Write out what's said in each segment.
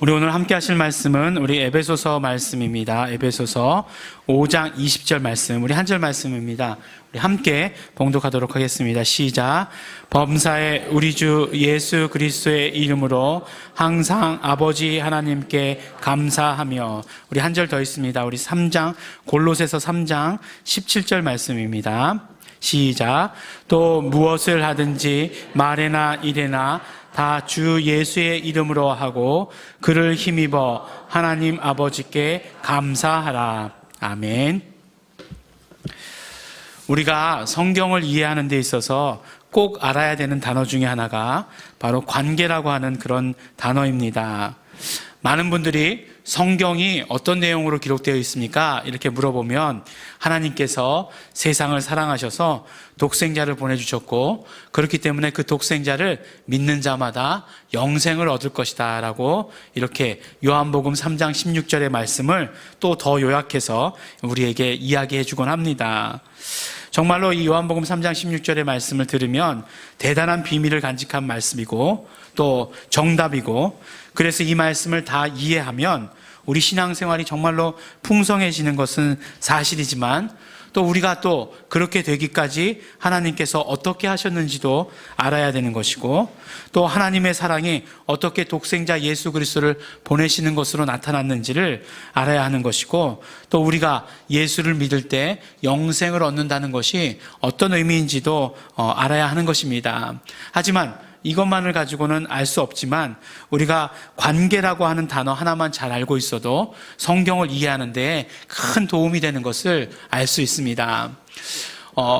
우리 오늘 함께 하실 말씀은 우리 에베소서 말씀입니다. 에베소서 5장 20절 말씀, 우리 한 절 말씀입니다. 우리 함께 봉독하도록 하겠습니다. 시작. 범사에 우리 주 예수 그리스도의 이름으로 항상 아버지 하나님께 감사하며, 우리 한 절 더 있습니다. 우리 3장 골로새서 3장 17절 말씀입니다. 시작. 또 무엇을 하든지 말에나 일에나 다 주 예수의 이름으로 하고 그를 힘입어 하나님 아버지께 감사하라. 아멘. 우리가 성경을 이해하는 데 있어서 꼭 알아야 되는 단어 중에 하나가 바로 관계라고 하는 그런 단어입니다. 많은 분들이 성경이 어떤 내용으로 기록되어 있습니까? 이렇게 물어보면 하나님께서 세상을 사랑하셔서 독생자를 보내주셨고, 그렇기 때문에 그 독생자를 믿는 자마다 영생을 얻을 것이다 라고 이렇게 요한복음 3장 16절의 말씀을 또 더 요약해서 우리에게 이야기해 주곤 합니다. 정말로 이 요한복음 3장 16절의 말씀을 들으면 대단한 비밀을 간직한 말씀이고 또 정답이고, 그래서 이 말씀을 다 이해하면 우리 신앙생활이 정말로 풍성해지는 것은 사실이지만, 또 우리가 또 그렇게 되기까지 하나님께서 어떻게 하셨는지도 알아야 되는 것이고, 또 하나님의 사랑이 어떻게 독생자 예수 그리스도를 보내시는 것으로 나타났는지를 알아야 하는 것이고, 또 우리가 예수를 믿을 때 영생을 얻는다는 것이 어떤 의미인지도 알아야 하는 것입니다. 하지만 이것만을 가지고는 알 수 없지만 우리가 관계라고 하는 단어 하나만 잘 알고 있어도 성경을 이해하는 데 큰 도움이 되는 것을 알 수 있습니다.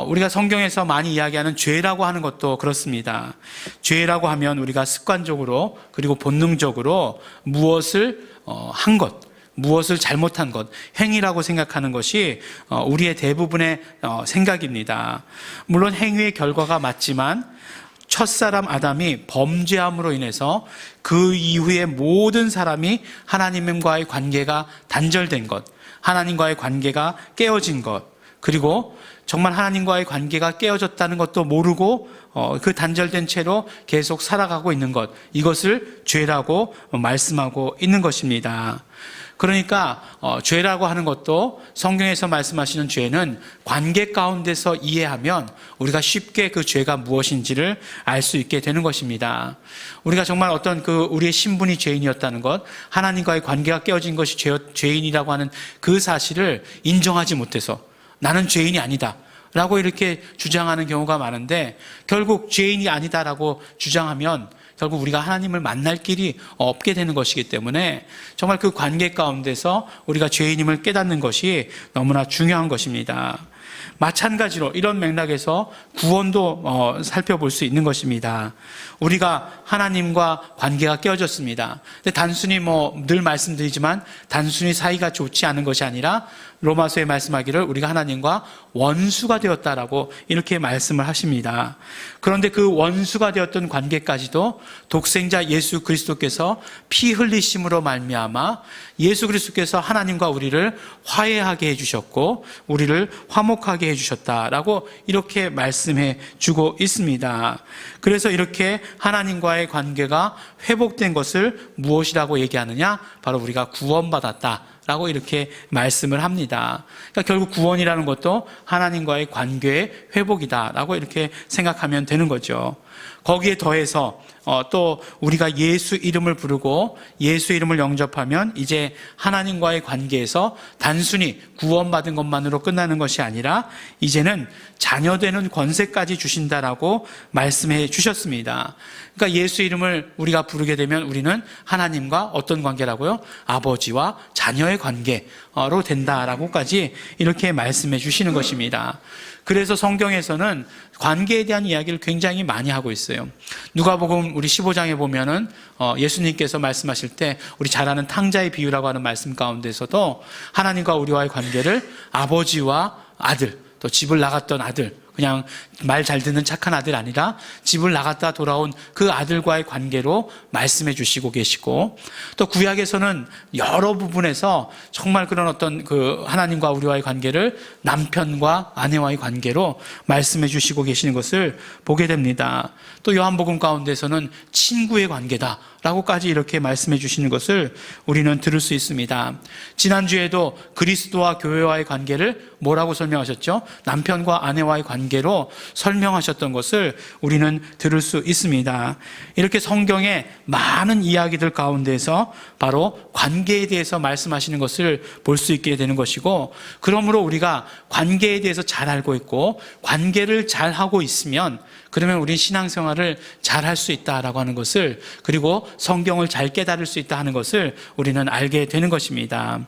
우리가 성경에서 많이 이야기하는 죄라고 하는 것도 그렇습니다. 죄라고 하면 우리가 습관적으로 그리고 본능적으로 무엇을 한 것, 무엇을 잘못한 것, 행위라고 생각하는 것이 우리의 대부분의 생각입니다. 물론 행위의 결과가 맞지만 첫사람 아담이 범죄함으로 인해서 그 이후에 모든 사람이 하나님과의 관계가 단절된 것, 하나님과의 관계가 깨어진 것, 그리고 정말 하나님과의 관계가 깨어졌다는 것도 모르고 그 단절된 채로 계속 살아가고 있는 것, 이것을 죄라고 말씀하고 있는 것입니다. 그러니까 죄라고 하는 것도 성경에서 말씀하시는 죄는 관계 가운데서 이해하면 우리가 쉽게 그 죄가 무엇인지를 알 수 있게 되는 것입니다. 우리가 정말 어떤 우리의 신분이 죄인이었다는 것, 하나님과의 관계가 깨어진 것이 죄인이라고 하는 그 사실을 인정하지 못해서 나는 죄인이 아니다 라고 이렇게 주장하는 경우가 많은데, 결국 죄인이 아니다라고 주장하면 결국 우리가 하나님을 만날 길이 없게 되는 것이기 때문에 정말 그 관계 가운데서 우리가 죄인임을 깨닫는 것이 너무나 중요한 것입니다. 마찬가지로 이런 맥락에서 구원도 살펴볼 수 있는 것입니다. 우리가 하나님과 관계가 깨어졌습니다. 근데 단순히 늘 말씀드리지만 단순히 사이가 좋지 않은 것이 아니라 로마서에 말씀하기를 우리가 하나님과 원수가 되었다라고 이렇게 말씀을 하십니다. 그런데 그 원수가 되었던 관계까지도 독생자 예수 그리스도께서 피 흘리심으로 말미암아 예수 그리스도께서 하나님과 우리를 화해하게 해주셨고 우리를 화목하게 해주셨다라고 이렇게 말씀해 주고 있습니다. 그래서 이렇게 하나님과의 관계가 회복된 것을 무엇이라고 얘기하느냐? 바로 우리가 구원받았다 라고 이렇게 말씀을 합니다. 그러니까 결국 구원이라는 것도 하나님과의 관계의 회복이다 라고 이렇게 생각하면 되는 거죠. 거기에 더해서 또 우리가 예수 이름을 부르고 예수 이름을 영접하면 이제 하나님과의 관계에서 단순히 구원받은 것만으로 끝나는 것이 아니라 이제는 자녀되는 권세까지 주신다라고 말씀해 주셨습니다. 그러니까 예수 이름을 우리가 부르게 되면 우리는 하나님과 어떤 관계라고요? 아버지와 자녀의 관계로 된다라고까지 이렇게 말씀해 주시는 것입니다. 그래서 성경에서는 관계에 대한 이야기를 굉장히 많이 하고 있어요. 누가복음 우리 15장에 보면은 예수님께서 말씀하실 때 우리 잘 아는 탕자의 비유라고 하는 말씀 가운데서도 하나님과 우리와의 관계를 아버지와 아들, 또 집을 나갔던 아들, 그냥 말 잘 듣는 착한 아들 아니라 집을 나갔다 돌아온 그 아들과의 관계로 말씀해 주시고 계시고, 또 구약에서는 여러 부분에서 정말 그런 어떤 하나님과 우리와의 관계를 남편과 아내와의 관계로 말씀해 주시고 계시는 것을 보게 됩니다. 또 요한복음 가운데서는 친구의 관계다 라고까지 이렇게 말씀해 주시는 것을 우리는 들을 수 있습니다. 지난주에도 그리스도와 교회와의 관계를 뭐라고 설명하셨죠? 남편과 아내와의 관계로 설명하셨던 것을 우리는 들을 수 있습니다. 이렇게 성경의 많은 이야기들 가운데서 바로 관계에 대해서 말씀하시는 것을 볼 수 있게 되는 것이고, 그러므로 우리가 관계에 대해서 잘 알고 있고 관계를 잘 하고 있으면 그러면 우린 신앙생활을 잘 할 수 있다라고 하는 것을, 그리고 성경을 잘 깨달을 수 있다 하는 것을 우리는 알게 되는 것입니다.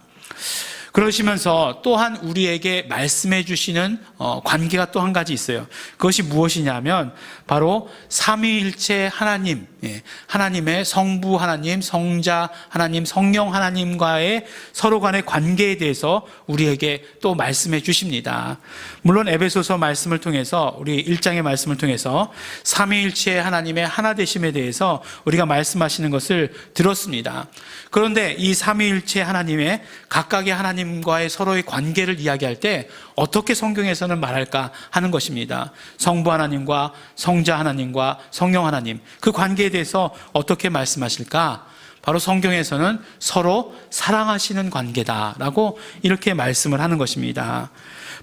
그러시면서 또한 우리에게 말씀해 주시는 관계가 또 한 가지 있어요. 그것이 무엇이냐면 바로 삼위일체 하나님, 하나님의 성부 하나님, 성자 하나님, 성령 하나님과의 서로 간의 관계에 대해서 우리에게 또 말씀해 주십니다. 물론 에베소서 말씀을 통해서, 우리 1장의 말씀을 통해서 삼위일체 하나님의 하나 되심에 대해서 우리가 말씀하시는 것을 들었습니다. 그런데 이 삼위일체 하나님의 각각의 하나님과의 서로의 관계를 이야기할 때 어떻게 성경에서는 말할까 하는 것입니다. 성부 하나님과 성자 하나님과 성령 하나님, 그 관계에 대해서 어떻게 말씀하실까? 바로 성경에서는 서로 사랑하시는 관계다라고 이렇게 말씀을 하는 것입니다.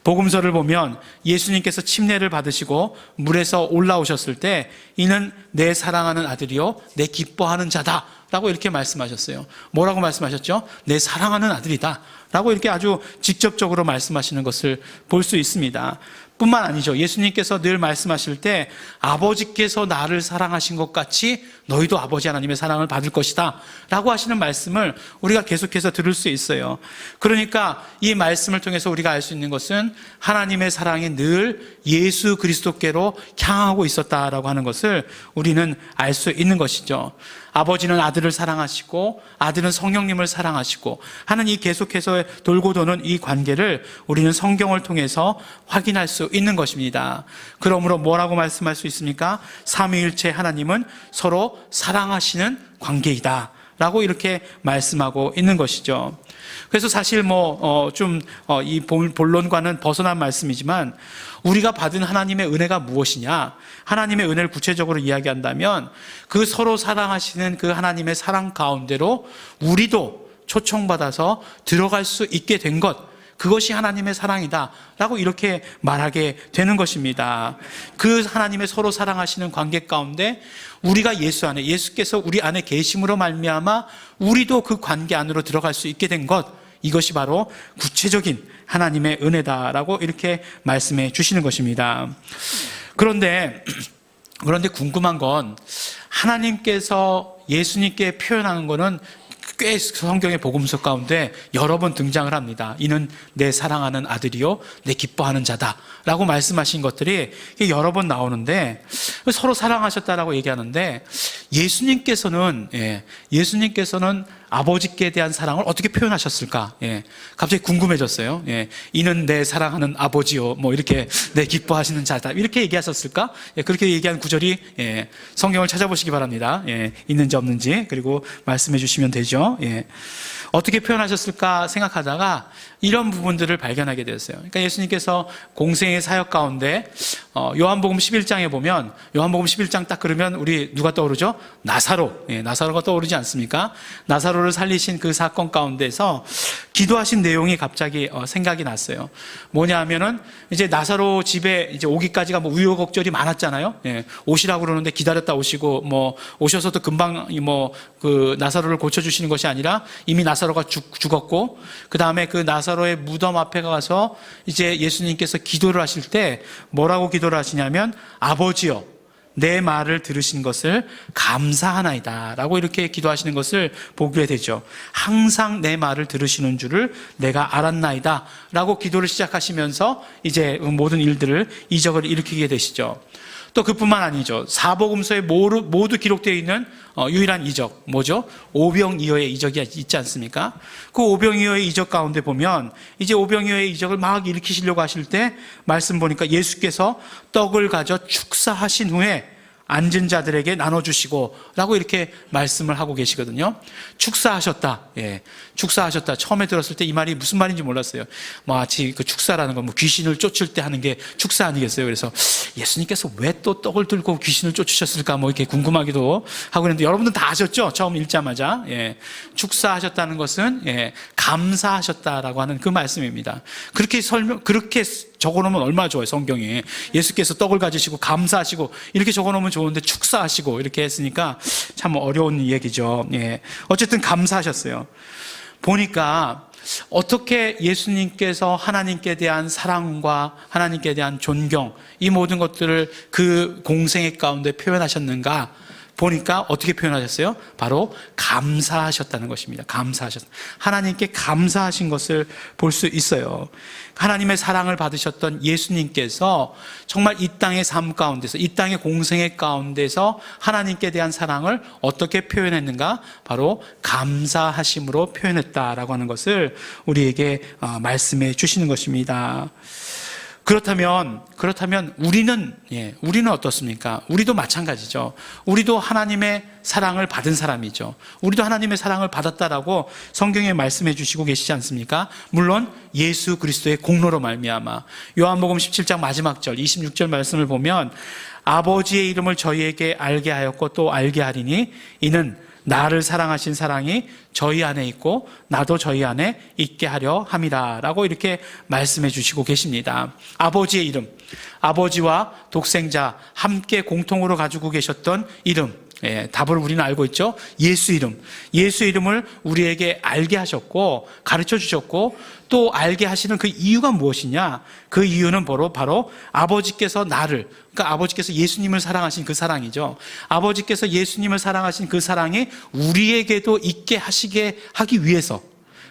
복음서를 보면 예수님께서 침례를 받으시고 물에서 올라오셨을 때 이는 내 사랑하는 아들이요 내 기뻐하는 자다 라고 이렇게 말씀하셨어요. 뭐라고 말씀하셨죠? 내 사랑하는 아들이다 라고 이렇게 아주 직접적으로 말씀하시는 것을 볼 수 있습니다. 뿐만 아니죠. 예수님께서 늘 말씀하실 때 아버지께서 나를 사랑하신 것 같이 너희도 아버지 하나님의 사랑을 받을 것이다 라고 하시는 말씀을 우리가 계속해서 들을 수 있어요. 그러니까 이 말씀을 통해서 우리가 알 수 있는 것은 하나님의 사랑이 늘 예수 그리스도께로 향하고 있었다라고 하는 것을 우리는 알 수 있는 것이죠. 아버지는 아들을 사랑하시고 아들은 성령님을 사랑하시고 하는 이 계속해서 돌고 도는 이 관계를 우리는 성경을 통해서 확인할 수 있는 것입니다. 그러므로 뭐라고 말씀할 수 있습니까? 삼위일체 하나님은 서로 사랑하시는 관계이다 라고 이렇게 말씀하고 있는 것이죠. 그래서 사실 이 본론과는 벗어난 말씀이지만 우리가 받은 하나님의 은혜가 무엇이냐? 하나님의 은혜를 구체적으로 이야기한다면 그 서로 사랑하시는 그 하나님의 사랑 가운데로 우리도 초청받아서 들어갈 수 있게 된 것, 그것이 하나님의 사랑이다 라고 이렇게 말하게 되는 것입니다. 그 하나님의 서로 사랑하시는 관계 가운데 우리가 예수 안에, 예수께서 우리 안에 계심으로 말미암아 우리도 그 관계 안으로 들어갈 수 있게 된 것, 이것이 바로 구체적인 하나님의 은혜다라고 이렇게 말씀해 주시는 것입니다. 그런데 궁금한 건 하나님께서 예수님께 표현하는 것은 꽤 성경의 복음서 가운데 여러 번 등장을 합니다. 이는 내 사랑하는 아들이요 내 기뻐하는 자다 라고 말씀하신 것들이 여러 번 나오는데, 서로 사랑하셨다라고 얘기하는데 예수님께서는 아버지께 대한 사랑을 어떻게 표현하셨을까? 갑자기 궁금해졌어요. 이는 내 사랑하는 아버지요 이렇게 내 기뻐하시는 자다 이렇게 얘기하셨을까? 그렇게 얘기한 구절이 성경을 찾아보시기 바랍니다. 있는지 없는지, 그리고 말씀해 주시면 되죠. 어떻게 표현하셨을까 생각하다가 이런 부분들을 발견하게 되었어요. 그러니까 예수님께서 공생의 사역 가운데 요한복음 11장에 보면, 요한복음 11장 딱 그러면 우리 누가 떠오르죠? 나사로가 떠오르지 않습니까? 나사로를 살리신 그 사건 가운데서 기도하신 내용이 갑자기 생각이 났어요. 뭐냐 하면은 이제 나사로 집에 이제 오기까지가 우여곡절이 많았잖아요. 오시라고 그러는데 기다렸다 오시고 오셔서도 금방 그 나사로를 고쳐주시는 것이 아니라 이미 나사로가 죽었고, 그 다음에 그 나사로의 무덤 앞에 가서 이제 예수님께서 기도를 하실 때 뭐라고 기도를 하시냐면 아버지여 내 말을 들으신 것을 감사하나이다 라고 이렇게 기도하시는 것을 보게 되죠. 항상 내 말을 들으시는 줄을 내가 알았나이다 라고 기도를 시작하시면서 이제 모든 일들을, 이적을 일으키게 되시죠. 또 그뿐만 아니죠. 사복음서에 모두 기록되어 있는 유일한 이적, 뭐죠? 오병이어의 이적이 있지 않습니까? 그 오병이어의 이적 가운데 보면 이제 오병이어의 이적을 막 일으키시려고 하실 때 말씀 보니까 예수께서 떡을 가져 축사하신 후에 앉은 자들에게 나눠주시고 라고 이렇게 말씀을 하고 계시거든요. 축사하셨다. 예, 축사하셨다. 처음에 들었을 때 이 말이 무슨 말인지 몰랐어요. 마치 그 축사라는 건 뭐 귀신을 쫓을 때 하는 게 축사 아니겠어요? 그래서 예수님께서 왜 또 떡을 들고 귀신을 쫓으셨을까 뭐 이렇게 궁금하기도 하고 그랬는데 여러분들 다 아셨죠? 처음 읽자마자. 예, 축사하셨다는 것은 예, 감사하셨다라고 하는 그 말씀입니다. 그렇게 적어놓으면 얼마나 좋아요, 성경에. 예수께서 떡을 가지시고 감사하시고 이렇게 적어놓으면 좋은데 축사하시고 이렇게 했으니까 참 어려운 얘기죠. 예. 어쨌든 감사하셨어요. 보니까 어떻게 예수님께서 하나님께 대한 사랑과 하나님께 대한 존경, 이 모든 것들을 그 공생애 가운데 표현하셨는가 보니까 어떻게 표현하셨어요? 바로 감사하셨다는 것입니다. 감사하셨다. 하나님께 감사하신 것을 볼 수 있어요. 하나님의 사랑을 받으셨던 예수님께서 정말 이 땅의 삶 가운데서, 이 땅의 공생애 가운데서 하나님께 대한 사랑을 어떻게 표현했는가? 바로 감사하심으로 표현했다라고 하는 것을 우리에게 말씀해 주시는 것입니다. 그렇다면 우리는 어떻습니까? 우리도 마찬가지죠. 우리도 하나님의 사랑을 받은 사람이죠. 우리도 하나님의 사랑을 받았다라고 성경에 말씀해 주시고 계시지 않습니까? 물론 예수 그리스도의 공로로 말미암아. 요한복음 17장 마지막 절 26절 말씀을 보면 아버지의 이름을 저희에게 알게 하였고 또 알게 하리니 이는 나를 사랑하신 사랑이 저희 안에 있고 나도 저희 안에 있게 하려 함이라 라고 이렇게 말씀해 주시고 계십니다. 아버지의 이름, 아버지와 독생자 함께 공통으로 가지고 계셨던 이름, 예, 답을 우리는 알고 있죠. 예수 이름, 예수 이름을 우리에게 알게 하셨고 가르쳐 주셨고 또 알게 하시는 그 이유가 무엇이냐? 그 이유는 바로 아버지께서 그러니까 아버지께서 예수님을 사랑하신 그 사랑이죠. 아버지께서 예수님을 사랑하신 그 사랑이 우리에게도 있게 하기 위해서,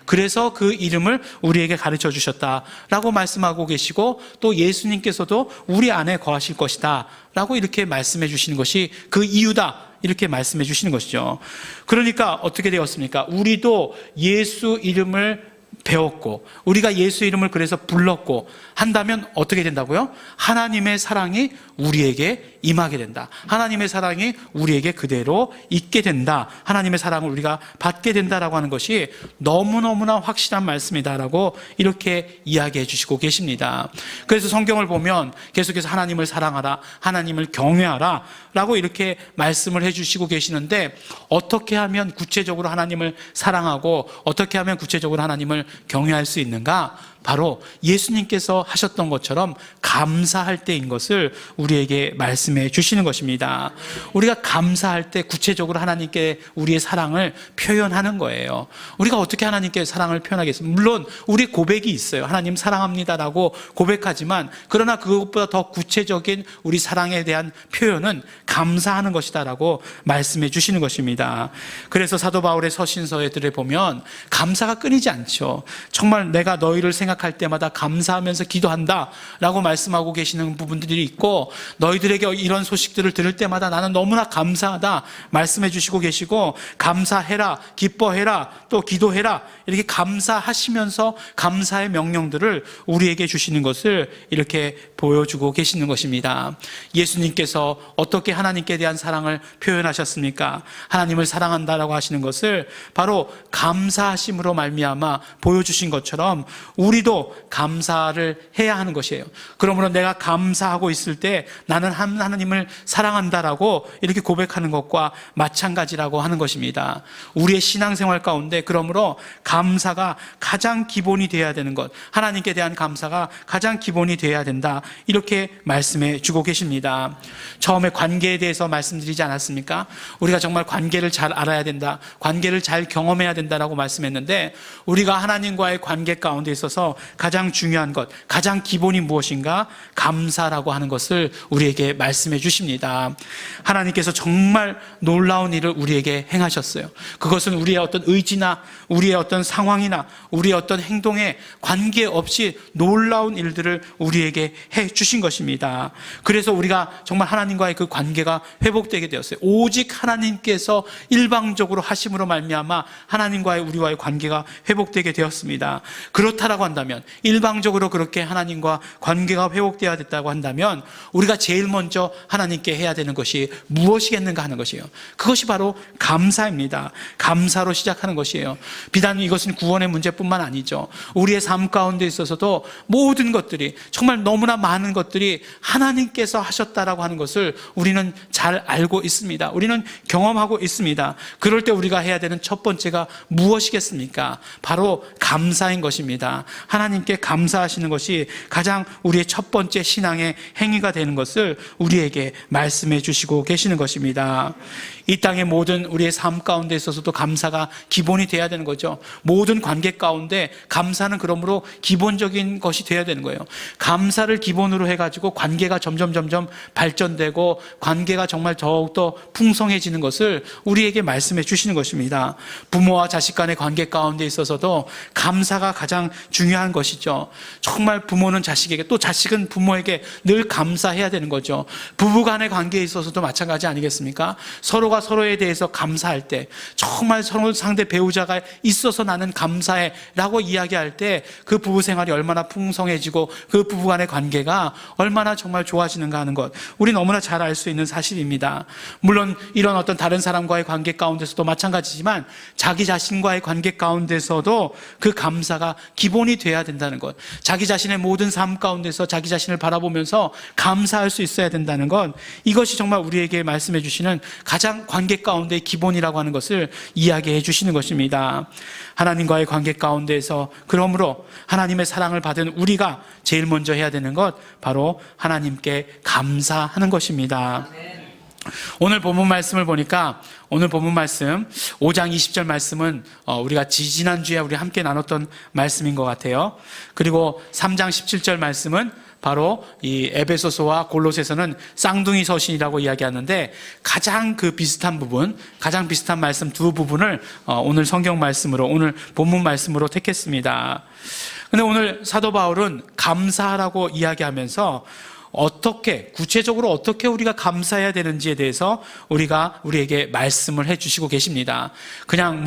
그래서 그 이름을 우리에게 가르쳐 주셨다라고 말씀하고 계시고 또 예수님께서도 우리 안에 거하실 것이다 라고 이렇게 말씀해 주시는 것이 그 이유다 이렇게 말씀해 주시는 것이죠. 그러니까 어떻게 되었습니까? 우리도 예수 이름을 배웠고 우리가 예수 이름을 그래서 불렀고 한다면 어떻게 된다고요? 하나님의 사랑이 우리에게 임하게 된다. 하나님의 사랑이 우리에게 그대로 있게 된다. 하나님의 사랑을 우리가 받게 된다라고 하는 것이 너무너무나 확실한 말씀이다라고 이렇게 이야기해 주시고 계십니다. 그래서 성경을 보면 계속해서 하나님을 사랑하라, 하나님을 경외하라 라고 이렇게 말씀을 해 주시고 계시는데 어떻게 하면 구체적으로 하나님을 사랑하고 어떻게 하면 구체적으로 하나님을 경외할 수 있는가? 바로 예수님께서 하셨던 것처럼 감사할 때인 것을 우리에게 말씀해 주시는 것입니다. 우리가 감사할 때 구체적으로 하나님께 우리의 사랑을 표현하는 거예요. 우리가 어떻게 하나님께 사랑을 표현하겠습니까? 물론 우리 고백이 있어요. 하나님 사랑합니다라고 고백하지만 그러나 그것보다 더 구체적인 우리 사랑에 대한 표현은 감사하는 것이다라고 말씀해 주시는 것입니다. 그래서 사도 바울의 서신서들에 보면 감사가 끊이지 않죠. 정말 내가 너희를 생각할 때마다 감사하면서 기도한다 라고 말씀하고 계시는 부분들이 있고 너희들에게 이런 소식들을 들을 때마다 나는 너무나 감사하다 말씀해 주시고 계시고 감사해라, 기뻐해라, 또 기도해라 이렇게 감사하시면서 감사의 명령들을 우리에게 주시는 것을 이렇게 보여주고 계시는 것입니다. 예수님께서 어떻게 하나님께 대한 사랑을 표현하셨습니까? 하나님을 사랑한다라고 하시는 것을 바로 감사하심으로 말미암아 보여주신 것처럼 우리도 감사를 해야 하는 것이에요. 그러므로 내가 감사하고 있을 때 나는 하나님을 사랑한다라고 이렇게 고백하는 것과 마찬가지라고 하는 것입니다. 우리의 신앙생활 가운데 그러므로 감사가 가장 기본이 되어야 되는 것, 하나님께 대한 감사가 가장 기본이 되어야 된다 이렇게 말씀해 주고 계십니다. 처음에 관계에 대해서 말씀드리지 않았습니까? 우리가 정말 관계를 잘 알아야 된다, 관계를 잘 경험해야 된다라고 말씀했는데 우리가 하나님과의 관계 가운데 있어서 가장 중요한 것, 가장 기본이 무엇인가? 감사라고 하는 것을 우리에게 말씀해 주십니다. 하나님께서 정말 놀라운 일을 우리에게 행하셨어요. 그것은 우리의 어떤 의지나 우리의 어떤 상황이나 우리의 어떤 행동에 관계없이 놀라운 일들을 우리에게 해 주신 것입니다. 그래서 우리가 정말 하나님과의 그 관계가 회복되게 되었어요. 오직 하나님께서 일방적으로 하심으로 말미암아 하나님과의 우리와의 관계가 회복되게 되었습니다. 그렇다라고 한다면 한다면, 일방적으로 그렇게 하나님과 관계가 회복되어야 됐다고 한다면 우리가 제일 먼저 하나님께 해야 되는 것이 무엇이겠는가 하는 것이에요. 그것이 바로 감사입니다. 감사로 시작하는 것이에요. 비단 이것은 구원의 문제뿐만 아니죠. 우리의 삶 가운데 있어서도 모든 것들이, 정말 너무나 많은 것들이 하나님께서 하셨다라고 하는 것을 우리는 잘 알고 있습니다. 우리는 경험하고 있습니다. 그럴 때 우리가 해야 되는 첫 번째가 무엇이겠습니까? 바로 감사인 것입니다. 하나님께 감사하시는 것이 가장 우리의 첫 번째 신앙의 행위가 되는 것을 우리에게 말씀해 주시고 계시는 것입니다. 이 땅의 모든 우리의 삶 가운데 있어서도 감사가 기본이 돼야 되는 거죠. 모든 관계 가운데 감사는 그러므로 기본적인 것이 돼야 되는 거예요. 감사를 기본으로 해가지고 관계가 점점 발전되고 관계가 정말 더욱더 풍성해지는 것을 우리에게 말씀해 주시는 것입니다. 부모와 자식 간의 관계 가운데 있어서도 감사가 가장 중요한 것이죠. 정말 부모는 자식에게, 또 자식은 부모에게 늘 감사해야 되는 거죠. 부부 간의 관계에 있어서도 마찬가지 아니겠습니까? 서로가 서로에 대해서 감사할 때, 정말 서로 상대 배우자가 있어서 나는 감사해 라고 이야기할 때 그 부부 생활이 얼마나 풍성해지고 그 부부 간의 관계가 얼마나 정말 좋아지는가 하는 것, 우리 너무나 잘 알 수 있는 사실입니다. 물론 이런 어떤 다른 사람과의 관계 가운데서도 마찬가지지만 자기 자신과의 관계 가운데서도 그 감사가 기본이 돼야 된다는 것, 자기 자신의 모든 삶 가운데서 자기 자신을 바라보면서 감사할 수 있어야 된다는 것, 이것이 정말 우리에게 말씀해 주시는 가장 관계 가운데의 기본이라고 하는 것을 이야기해 주시는 것입니다. 하나님과의 관계 가운데에서 그러므로 하나님의 사랑을 받은 우리가 제일 먼저 해야 되는 것, 바로 하나님께 감사하는 것입니다. 오늘 본문 말씀을 보니까, 오늘 본문 말씀 5장 20절 말씀은 우리가 지지난주에 우리 함께 나눴던 말씀인 것 같아요. 그리고 3장 17절 말씀은 바로 이 에베소서와 골로새서는 쌍둥이 서신이라고 이야기하는데, 가장 그 비슷한 부분, 가장 비슷한 말씀 두 부분을 오늘 성경 말씀으로, 오늘 본문 말씀으로 택했습니다. 근데 오늘 사도 바울은 감사하라고 이야기하면서 구체적으로 어떻게 우리가 감사해야 되는지에 대해서 우리에게 말씀을 해 주시고 계십니다. 그냥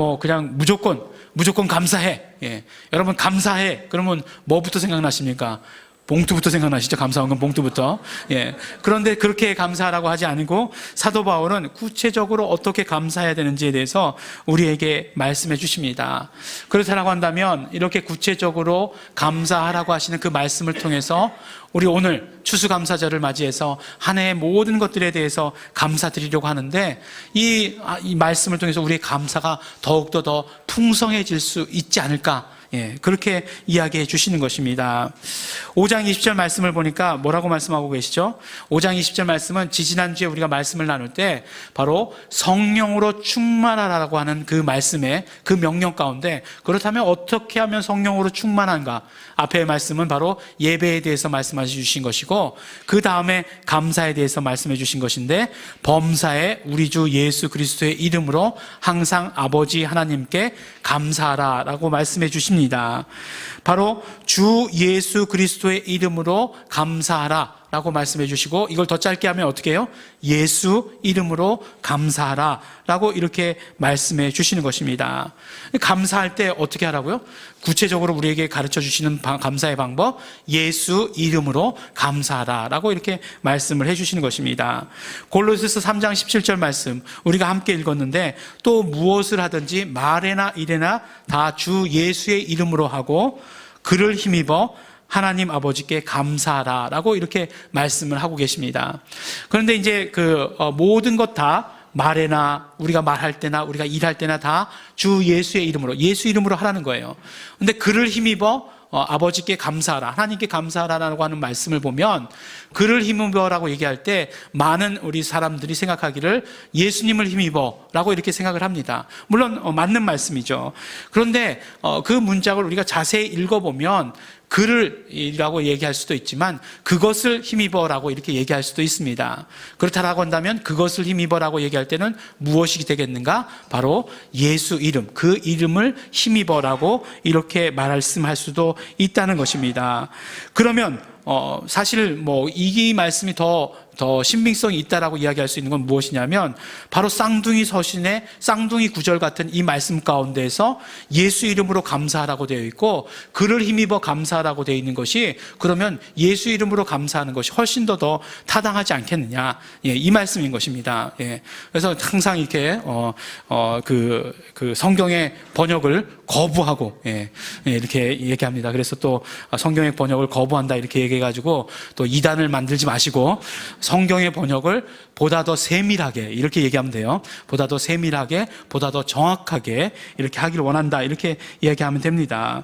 무조건 감사해. 예. 여러분, 감사해. 그러면 뭐부터 생각나십니까? 봉투부터 생각나시죠? 감사한 건 봉투부터. 예. 그런데 그렇게 감사하라고 하지 않고 사도 바울은 구체적으로 어떻게 감사해야 되는지에 대해서 우리에게 말씀해 주십니다. 그렇다라고 한다면 이렇게 구체적으로 감사하라고 하시는 그 말씀을 통해서 우리 오늘 추수감사절을 맞이해서 한 해의 모든 것들에 대해서 감사드리려고 하는데, 이 말씀을 통해서 우리의 감사가 더욱더 더 풍성해질 수 있지 않을까, 그렇게 이야기해 주시는 것입니다. 5장 20절 말씀을 보니까 뭐라고 말씀하고 계시죠? 5장 20절 말씀은 지지난주에 우리가 말씀을 나눌 때 바로 성령으로 충만하라고 하는 그 말씀의 그 명령 가운데, 그렇다면 어떻게 하면 성령으로 충만한가? 앞의 말씀은 바로 예배에 대해서 말씀해 주신 것이고, 그 다음에 감사에 대해서 말씀해 주신 것인데, 범사에 우리 주 예수 그리스도의 이름으로 항상 아버지 하나님께 감사하라 라고 말씀해 주십니다. 바로 주 예수 그리스도의 이름으로 감사하라 라고 말씀해 주시고, 이걸 더 짧게 하면 어떻게 해요? 예수 이름으로 감사하라 라고 이렇게 말씀해 주시는 것입니다. 감사할 때 어떻게 하라고요? 구체적으로 우리에게 가르쳐 주시는 감사의 방법, 예수 이름으로 감사하라 라고 이렇게 말씀을 해 주시는 것입니다. 골로새서 3장 17절 말씀 우리가 함께 읽었는데, 또 무엇을 하든지 말에나 일에나 다 주 예수의 이름으로 하고 그를 힘입어 하나님 아버지께 감사하라 라고 이렇게 말씀을 하고 계십니다. 그런데 이제 모든 것 다 말에나 우리가 말할 때나 우리가 일할 때나 다 주 예수의 이름으로, 예수 이름으로 하라는 거예요. 근데 그를 힘입어 아버지께 감사하라, 하나님께 감사하라라고 하는 말씀을 보면, 그를 힘입어라고 얘기할 때 많은 우리 사람들이 생각하기를 예수님을 힘입어 라고 이렇게 생각을 합니다. 물론 맞는 말씀이죠. 그런데 그 문장을 우리가 자세히 읽어보면 그를 이라고 얘기할 수도 있지만 그것을 힘입어라고 이렇게 얘기할 수도 있습니다. 그렇다라고 한다면 그것을 힘입어라고 얘기할 때는 무엇이 되겠는가? 바로 예수 이름, 그 이름을 힘입어라고 이렇게 말씀할 수도 있다는 것입니다. 그러면 사실 뭐 이 말씀이 더 신빙성이 있다라고 이야기할 수 있는 건 무엇이냐면 바로 쌍둥이 서신의 쌍둥이 구절 같은 이 말씀 가운데에서 예수 이름으로 감사하라고 되어 있고 그를 힘입어 감사하라고 되어 있는 것이, 그러면 예수 이름으로 감사하는 것이 훨씬 더 타당하지 않겠느냐, 이 말씀인 것입니다. 그래서 항상 이렇게 그 성경의 번역을 거부하고 이렇게 얘기합니다. 그래서 또 성경의 번역을 거부한다 이렇게 얘기해가지고 또 이단을 만들지 마시고 성경의 번역을 보다 더 세밀하게 이렇게 얘기하면 돼요. 보다 더 세밀하게, 보다 더 정확하게 이렇게 하기를 원한다 이렇게 이야기하면 됩니다.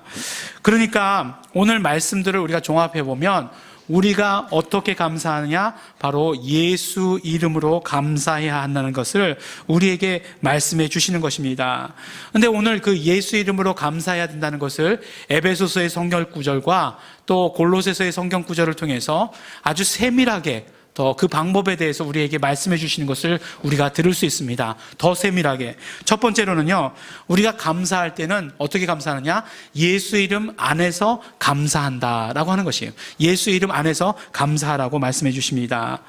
그러니까 오늘 말씀들을 우리가 종합해 보면 우리가 어떻게 감사하느냐? 바로 예수 이름으로 감사해야 한다는 것을 우리에게 말씀해 주시는 것입니다. 그런데 오늘 그 예수 이름으로 감사해야 된다는 것을 에베소서의 성경 구절과 또 골로새서의 성경 구절을 통해서 아주 세밀하게 더 그 방법에 대해서 우리에게 말씀해 주시는 것을 우리가 들을 수 있습니다. 더 세밀하게. 첫 번째로는요, 우리가 감사할 때는 어떻게 감사하느냐? 예수 이름 안에서 감사한다라고 하는 것이에요. 예수 이름 안에서 감사하라고 말씀해 주십니다.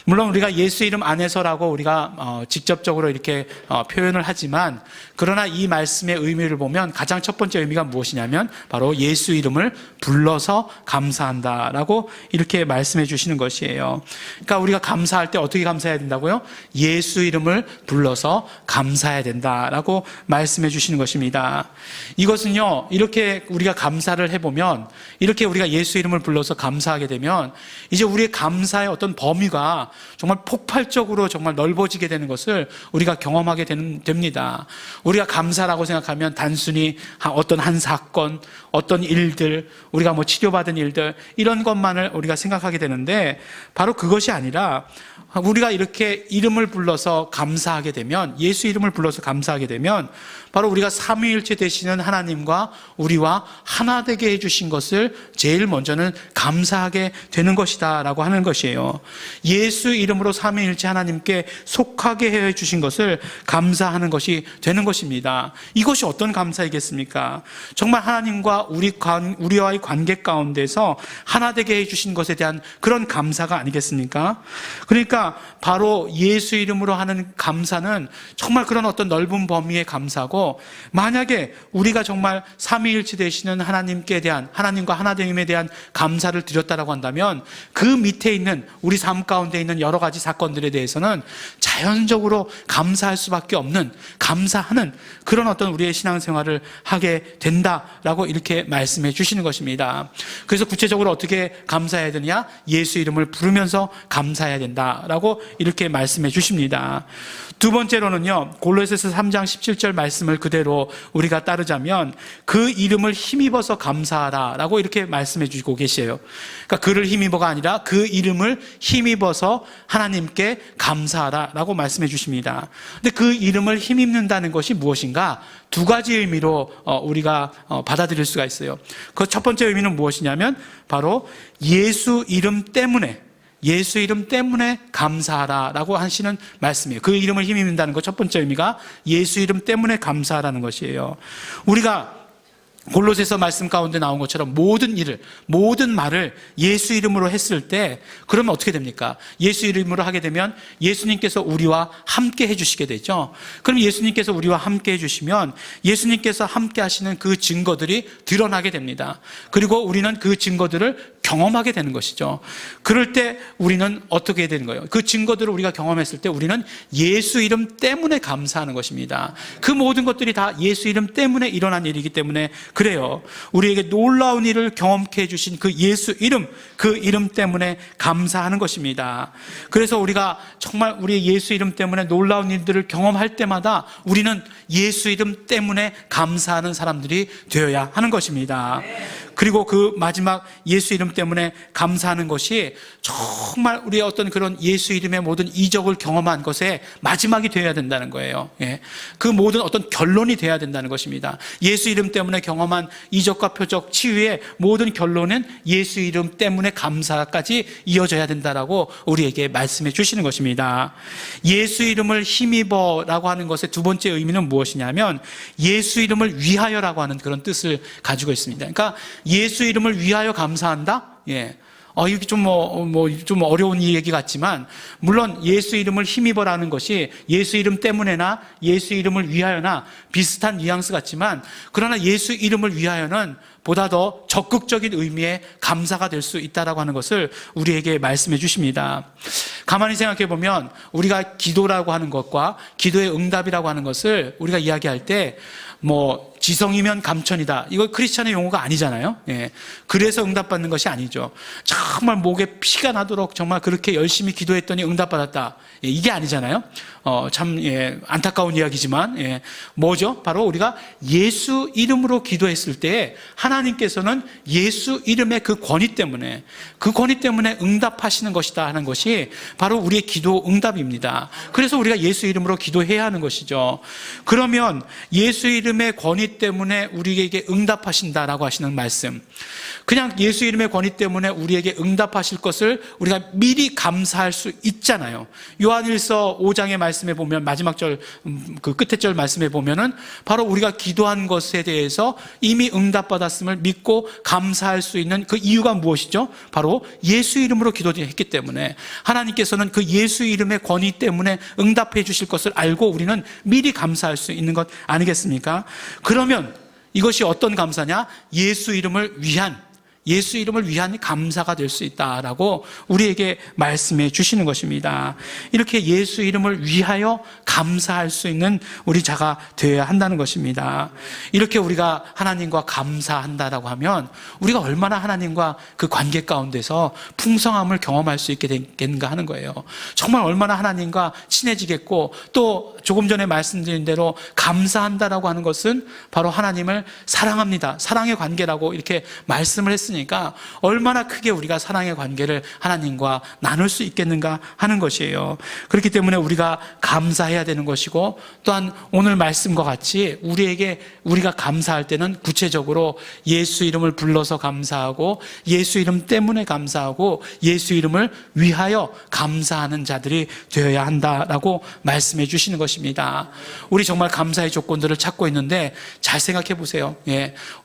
물론 우리가 예수 이름 안에서라고 우리가 직접적으로 이렇게 표현을 하지만, 그러나 이 말씀의 의미를 보면 가장 첫 번째 의미가 무엇이냐면 바로 예수 이름을 불러서 감사한다라고 이렇게 말씀해 주시는 것이에요. 그러니까 우리가 감사할 때 어떻게 감사해야 된다고요? 예수 이름을 불러서 감사해야 된다라고 말씀해 주시는 것입니다. 이것은요, 이렇게 우리가 감사를 해보면, 이렇게 우리가 예수 이름을 불러서 감사하게 되면 이제 우리의 감사의 어떤 범위가 정말 폭발적으로 정말 넓어지게 되는 것을 우리가 경험하게 됩니다. 우리가 감사라고 생각하면 단순히 어떤 한 사건, 어떤 일들, 우리가 뭐 치료받은 일들, 이런 것만을 우리가 생각하게 되는데, 바로 그것이 아니라 우리가 이렇게 이름을 불러서 감사하게 되면, 예수 이름을 불러서 감사하게 되면 바로 우리가 삼위일체 되시는 하나님과 우리와 하나 되게 해주신 것을 제일 먼저는 감사하게 되는 것이다 라고 하는 것이에요. 예수 이름으로 삼위일체 하나님께 속하게 해주신 것을 감사하는 것이 되는 것입니다. 이것이 어떤 감사이겠습니까? 정말 하나님과 우리와의 관계 가운데서 하나 되게 해주신 것에 대한 그런 감사가 아니겠습니까? 그러니까 바로 예수 이름으로 하는 감사는 정말 그런 어떤 넓은 범위의 감사고, 만약에 우리가 정말 삼위일체 되시는 하나님께 대한, 하나님과 하나됨에 대한 감사를 드렸다라고 한다면 그 밑에 있는 우리 삶 가운데 있는 여러 가지 사건들에 대해서는 자연적으로 감사할 수밖에 없는, 감사하는 그런 어떤 우리의 신앙생활을 하게 된다라고 이렇게 말씀해 주시는 것입니다. 그래서 구체적으로 어떻게 감사해야 되느냐? 예수 이름을 부르면서 감사해야 된다라고 이렇게 말씀해 주십니다. 두 번째로는요, 골로새서 3장 17절 말씀을 그대로 우리가 따르자면 그 이름을 힘입어서 감사하라라고 이렇게 말씀해 주시고 계세요. 그러니까 그를 힘입어가 아니라 그 이름을 힘입어서 하나님께 감사하라라고 말씀해 주십니다. 근데 그 이름을 힘입는다는 것이 무엇인가? 두 가지 의미로 우리가 받아들일 수가 있어요. 그 첫 번째 의미는 무엇이냐면 바로 예수 이름 때문에 감사하라라고 하시는 말씀이에요. 그 이름을 힘입는다는 것, 첫 번째 의미가 예수 이름 때문에 감사하라는 것이에요. 우리가 골로새서 말씀 가운데 나온 것처럼 모든 말을 예수 이름으로 했을 때 그러면 어떻게 됩니까? 예수 이름으로 하게 되면 예수님께서 우리와 함께 해주시게 되죠. 그럼 예수님께서 우리와 함께 해주시면 예수님께서 함께 하시는 그 증거들이 드러나게 됩니다. 그리고 우리는 그 증거들을 경험하게 되는 것이죠. 그럴 때 우리는 어떻게 해야 되는 거예요? 그 증거들을 우리가 경험했을 때 우리는 예수 이름 때문에 감사하는 것입니다. 그 모든 것들이 다 예수 이름 때문에 일어난 일이기 때문에 그래요. 우리에게 놀라운 일을 경험케 해주신 그 예수 이름, 그 이름 때문에 감사하는 것입니다. 그래서 우리가 정말 우리의 예수 이름 때문에 놀라운 일들을 경험할 때마다 우리는 예수 이름 때문에 감사하는 사람들이 되어야 하는 것입니다. 그리고 그 마지막 예수 이름 때문에 감사하는 것이 정말 우리의 어떤 그런 예수 이름의 모든 이적을 경험한 것의 마지막이 되어야 된다는 거예요. 그 모든 어떤 결론이 되어야 된다는 것입니다. 예수 이름 때문에 경험한 이적과 표적, 치유의 모든 결론은 예수 이름 때문에 감사까지 이어져야 된다라고 우리에게 말씀해 주시는 것입니다. 예수 이름을 힘입어라고 하는 것의 두 번째 의미는 무엇이냐면 예수 이름을 위하여라고 하는 그런 뜻을 가지고 있습니다. 그러니까 예수 이름을 위하여 감사한다? 이게 좀 어려운 얘기 같지만, 물론 예수 이름을 힘입어라는 것이 예수 이름 때문에나 예수 이름을 위하여나 비슷한 뉘앙스 같지만, 그러나 예수 이름을 위하여는 보다 더 적극적인 의미의 감사가 될 수 있다라고 하는 것을 우리에게 말씀해 주십니다. 가만히 생각해 보면 우리가 기도라고 하는 것과 기도의 응답이라고 하는 것을 우리가 이야기할 때 지성이면 감천이다, 이거 크리스찬의 용어가 아니잖아요. 그래서 응답받는 것이 아니죠. 정말 목에 피가 나도록 정말 그렇게 열심히 기도했더니 응답받았다, 이게 아니잖아요. 참 안타까운 이야기지만 뭐죠? 바로 우리가 예수 이름으로 기도했을 때 하나님께서는 예수 이름의 그 권위 때문에 응답하시는 것이다 하는 것이 바로 우리의 기도 응답입니다. 그래서 우리가 예수 이름으로 기도해야 하는 것이죠. 그러면 예수 이름의 권위 때문에 우리에게 응답하신다라고 하시는 말씀, 그냥 예수 이름의 권위 때문에 우리에게 응답하실 것을 우리가 미리 감사할 수 있잖아요. 요한일서 5장의 말씀에 보면 마지막 절, 그 끝에 절 말씀에 보면은 바로 우리가 기도한 것에 대해서 이미 응답받았음을 믿고 감사할 수 있는 그 이유가 무엇이죠? 바로 예수 이름으로 기도했기 때문에 하나님께서는 그 예수 이름의 권위 때문에 응답해 주실 것을 알고 우리는 미리 감사할 수 있는 것 아니겠습니까? 그러면 이것이 어떤 감사냐? 예수 이름을 위한 감사가 될 수 있다라고 우리에게 말씀해 주시는 것입니다. 이렇게 예수 이름을 위하여 감사할 수 있는 우리 자가 되어야 한다는 것입니다. 이렇게 우리가 하나님과 감사한다라고 하면 우리가 얼마나 하나님과 그 관계 가운데서 풍성함을 경험할 수 있게 되겠는가 하는 거예요. 정말 얼마나 하나님과 친해지겠고, 또 조금 전에 말씀드린 대로 감사한다라고 하는 것은 바로 하나님을 사랑합니다, 사랑의 관계라고 이렇게 말씀을 했으니까 얼마나 크게 우리가 사랑의 관계를 하나님과 나눌 수 있겠는가 하는 것이에요. 그렇기 때문에 우리가 감사해야 되는 것이고, 또한 오늘 말씀과 같이 우리가 감사할 때는 구체적으로 예수 이름을 불러서 감사하고, 예수 이름 때문에 감사하고, 예수 이름을 위하여 감사하는 자들이 되어야 한다라고 말씀해 주시는 것입니다. 우리 정말 감사의 조건들을 찾고 있는데 잘 생각해 보세요.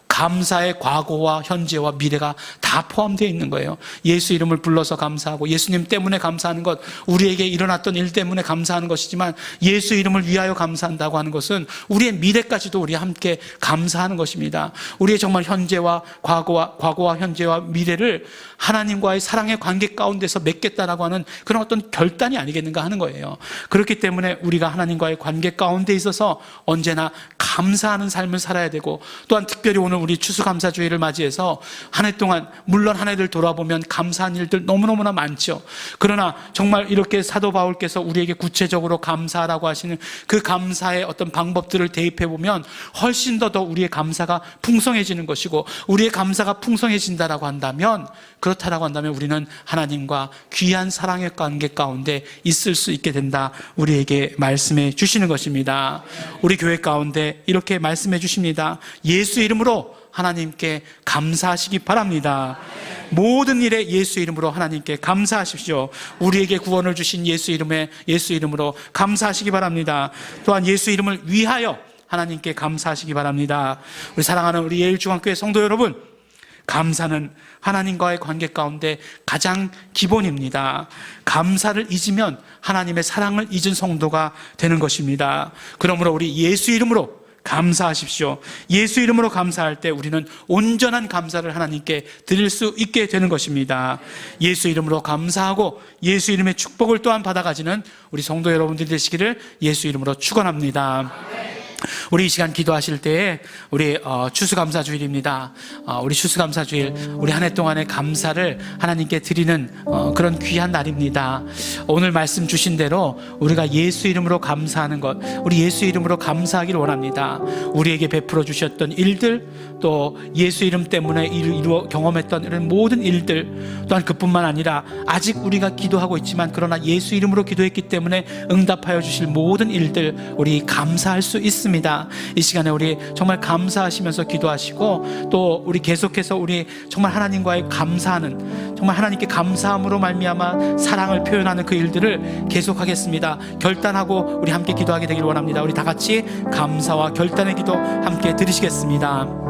감사의 과거와 현재와 미래가 다 포함되어 있는 거예요. 예수 이름을 불러서 감사하고, 예수님 때문에 감사하는 것, 우리에게 일어났던 일 때문에 감사하는 것이지만, 예수 이름을 위하여 감사한다고 하는 것은 우리의 미래까지도 우리 함께 감사하는 것입니다. 우리의 정말 현재와 과거와 현재와 미래를 하나님과의 사랑의 관계 가운데서 맺겠다라고 하는 그런 어떤 결단이 아니겠는가 하는 거예요. 그렇기 때문에 우리가 하나님과의 관계 가운데 있어서 언제나 감사하는 삶을 살아야 되고, 또한 특별히 오늘 우리 추수감사주의를 맞이해서 한 해 동안, 물론 한 해를 돌아보면 감사한 일들 너무너무나 많죠. 그러나 정말 이렇게 사도 바울께서 우리에게 구체적으로 감사하라고 하시는 그 감사의 어떤 방법들을 대입해 보면 훨씬 더 우리의 감사가 풍성해지는 것이고, 우리의 감사가 풍성해진다라고 한다면, 그렇다라고 한다면 우리는 하나님과 귀한 사랑의 관계 가운데 있을 수 있게 된다, 우리에게 말씀해 주시는 것입니다. 우리 교회 가운데 이렇게 말씀해 주십니다. 예수 이름으로 하나님께 감사하시기 바랍니다. 모든 일에 예수 이름으로 하나님께 감사하십시오. 우리에게 구원을 주신 예수 이름으로 감사하시기 바랍니다. 또한 예수 이름을 위하여 하나님께 감사하시기 바랍니다. 우리 사랑하는 우리 예일중앙교회 성도 여러분, 감사는 하나님과의 관계 가운데 가장 기본입니다. 감사를 잊으면 하나님의 사랑을 잊은 성도가 되는 것입니다. 그러므로 우리 예수 이름으로 감사하십시오. 예수 이름으로 감사할 때 우리는 온전한 감사를 하나님께 드릴 수 있게 되는 것입니다. 예수 이름으로 감사하고 예수 이름의 축복을 또한 받아가지는 우리 성도 여러분들이 되시기를 예수 이름으로 축원합니다. 우리 이 시간 기도하실 때에 우리 추수감사주일입니다. 우리 추수감사주일, 우리 한 해 동안의 감사를 하나님께 드리는 그런 귀한 날입니다. 오늘 말씀 주신 대로 우리가 예수 이름으로 감사하는 것, 우리 예수 이름으로 감사하기를 원합니다. 우리에게 베풀어 주셨던 일들, 또 예수 이름 때문에 이루어 경험했던 이런 모든 일들, 또한 그뿐만 아니라 아직 우리가 기도하고 있지만 그러나 예수 이름으로 기도했기 때문에 응답하여 주실 모든 일들, 우리 감사할 수 있습니다. 이 시간에 우리 정말 감사하시면서 기도하시고, 또 우리 계속해서 우리 정말 하나님과의 감사하는, 정말 하나님께 감사함으로 말미암아 사랑을 표현하는 그 일들을 계속하겠습니다. 결단하고 우리 함께 기도하게 되길 원합니다. 우리 다 같이 감사와 결단의 기도 함께 드리시겠습니다.